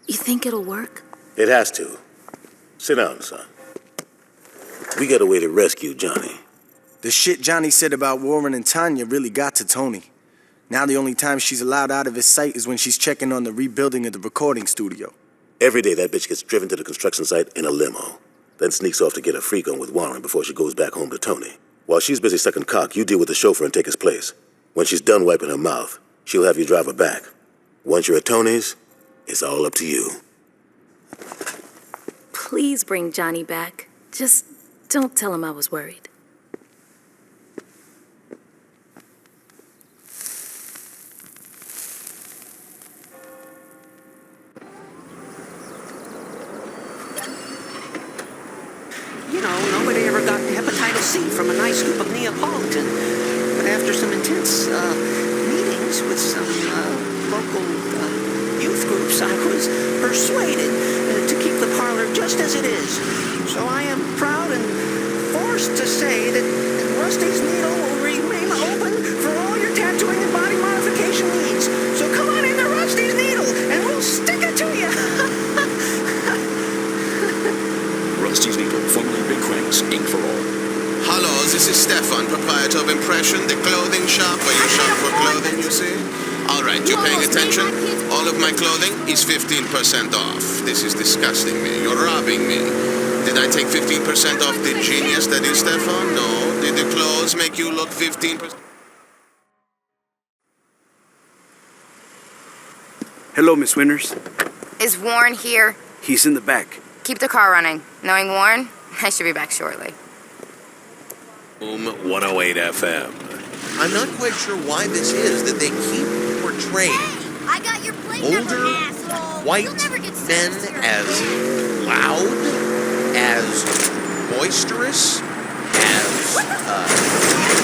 You think it'll work? It has to. Sit down, son. We got a way to rescue Johnny. The shit Johnny said about Warren and Tanya really got to Tony. Now the only time she's allowed out of his sight is when she's checking on the rebuilding of the recording studio. Every day that bitch gets driven to the construction site in a limo, then sneaks off to get a freak on with Warren before she goes back home to Tony. While she's busy sucking cock, you deal with the chauffeur and take his place. When she's done wiping her mouth, she'll have you drive her back. Once you're at Tony's, it's all up to you. Please bring Johnny back. Just don't tell him I was worried. You know, nobody ever got hepatitis C from a nice scoop of Neapolitan. But after some intense meetings with some local youth groups, I was persuaded to keep the parlor just as it is. So I am proud and forced to say that Rusty's Needle will remain open for all your tattooing and body modification needs. So come on in to Rusty's Needle, and we'll stick it to you. Rusty's Needle, formerly Big Cranks, Ink for All. Hello, this is Stefan, proprietor of Impression, the clothing shop where you shop for clothing, you see? All right, you paying attention? All of my clothing is 15% off. This is disgusting me. You're robbing me. Did I take 15% off the genius that is Stefan? No. Did the clothes make you look 15%? Hello, Miss Winters. Is Warren here? He's in the back. Keep the car running. Knowing Warren, I should be back shortly. 108 FM. I'm not quite sure why this is that they keep portraying I got your plate older number, asshole. white You'll never get men as loud, as boisterous, as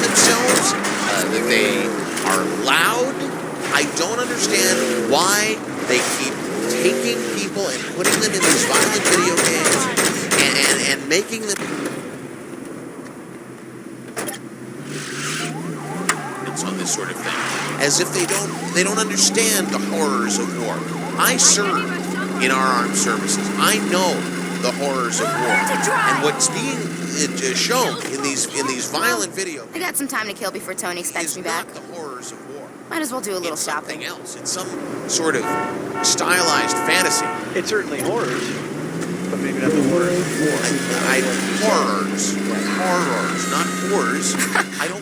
themselves, that they are loud. I don't understand why they keep taking people and putting them in these violent video games and making them on this sort of thing, as if they don't understand the horrors of war. I served in our armed services. I know the horrors of war, and what's being shown in these violent videos. I got some time to kill before Tony expects me back. The horrors of war. Might as well do a little shopping. Something else. It's some sort of stylized fantasy. It's certainly horrors, but maybe not the horrors of war. Horrors, not horrors.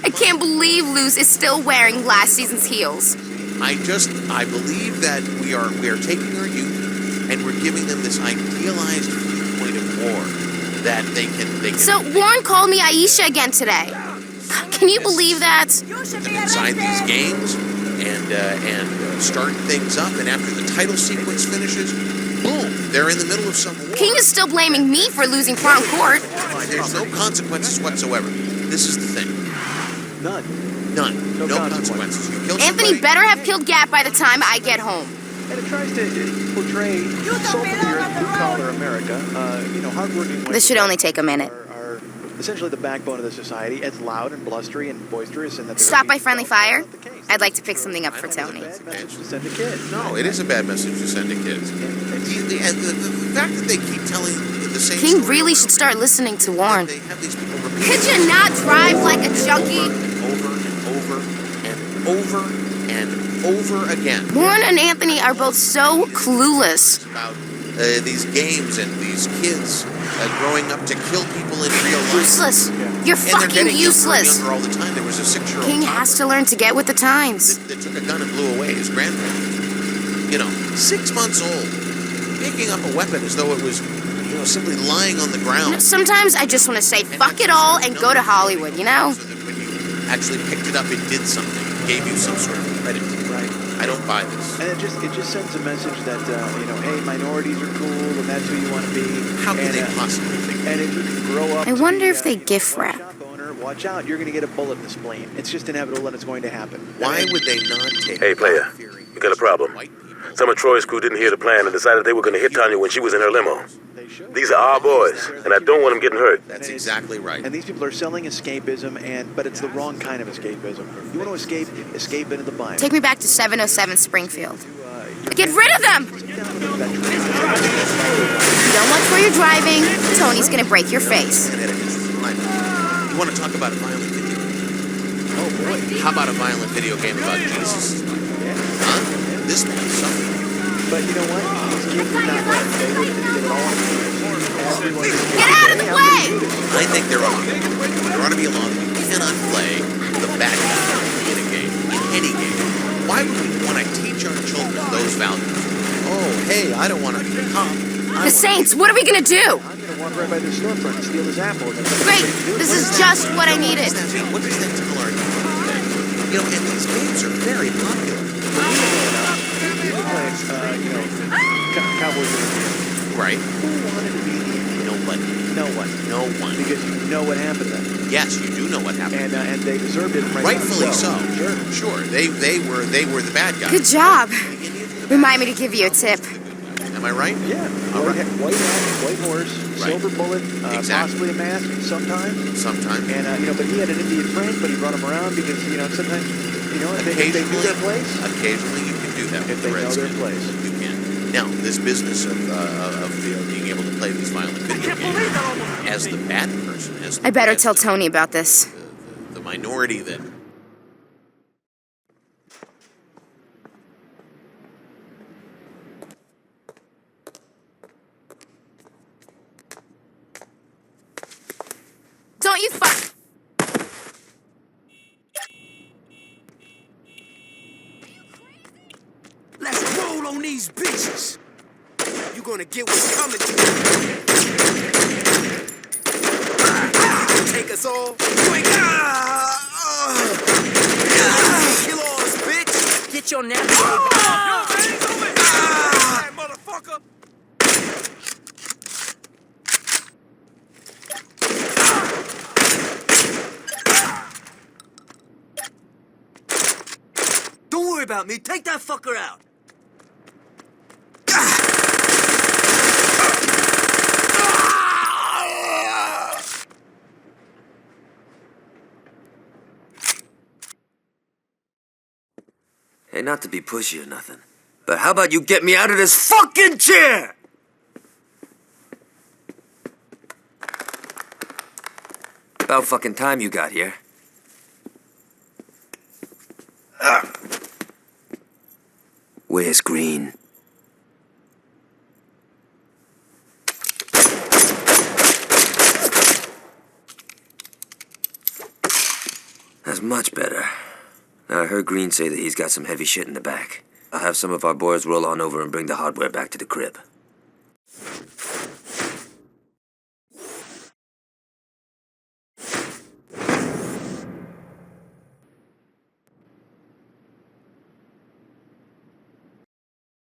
I can't believe Luz is still wearing last season's heels. I believe that we are taking our youth and we're giving them this idealized viewpoint of war that they can. So Warren called me Aisha again today. Can you believe that? Inside these games and start things up, and after the title sequence finishes, boom, they're in the middle of some war. King is still blaming me for losing Crown Court. There's no consequences whatsoever. This is the thing. None. No consequences. You kill Anthony somebody, better have killed Gap by the time I get home. And it tries to portray salt of the earth, blue-collar America, hardworking. This should only take a minute. Are essentially the backbone of the society, as loud and blustery and boisterous, and that. Stop by Friendly Fire. I'd like to pick something up for Tony. It's a bad message to send to kids. No, it is a bad message to send to kids. And the fact that they keep telling the same King story really over should and start over listening to Warren. They have these people repeat Could you not drive like a junkie? Over and over again. Warren and Anthony are both so clueless. About these games and these kids growing up to kill people in real life. Useless. You're And they're fucking getting useless. younger all the time. There was a 6-year-old King has to learn to get with the times. that took a gun and blew away his grandparents. 6 months old, picking up a weapon as though it was, simply lying on the ground. Sometimes I just want to say fuck it all and go to Hollywood, So that when you actually picked it up, it did something. It gave you some sort of credit. Right. I don't buy this. And it just sends a message that hey, minorities are cool, and that's who you want to be. How can they possibly think that? And if you can grow up. I wonder if they gift pawn wrap. shop owner, watch out! You're going to get a bullet in the spleen. It's just inevitable that it's going to happen. Why would they not take? Hey, player, you got a problem. Some of Troy's crew didn't hear the plan and decided they were going to hit Tanya when she was in her limo. These are our boys, and I don't want them getting hurt. That's exactly right. And these people are selling escapism, but it's the wrong kind of escapism. You want to escape into the bind. Take me back to 707 Springfield. Get rid of them! Don't watch where you're driving. Tony's gonna break your face. You want to talk about a violent video game? Oh boy. How about a violent video game about Jesus' life? Huh? This man suffered. But you know what? These kids are not right. They would give it all. Get out of the way! I think they're wrong. There ought to be a law that you cannot play the bad guy in a game, in any game. Why would we want to teach our children those values? Oh, hey, I don't want to be a cop. The Saints, what are we gonna do? I'm gonna walk right by the storefront and steal his apple. Great, this is just what I needed. What does that tell our youth today? You know, and these games are very popular. People playing, Cowboys. Right. Who wanted to be the Indians? Nobody. No one. No one. Because you know what happened then. Yes, you do know what happened. And they deserved it. Rightfully so. Sure. Sure. They were the bad guys. Good job. Remind me to give you a tip. Am I right? Yeah. All right. White hat, white horse, Right. silver bullet, Exactly. possibly a mask sometimes. Sometimes. And but he had an Indian friend, but he brought him around because sometimes if they knew their place. Occasionally you can do that If with they the know their Redskins. place. You can. Now, this business of being able to play these violent video games as the bad person, as the I better Reds, tell Tony about this. the minority that. Don't you fuck. Let's roll on these bitches. You're gonna get what's coming to you. Take us all. You ain't kill all us, bitch. Get your natural. Motherfucker. Don't worry about me. Take that fucker out. Hey, not to be pushy or nothing, but how about you get me out of this fucking chair? About fucking time you got here. Where's Green? That's much better. I heard Green say that he's got some heavy shit in the back. I'll have some of our boys roll on over and bring the hardware back to the crib.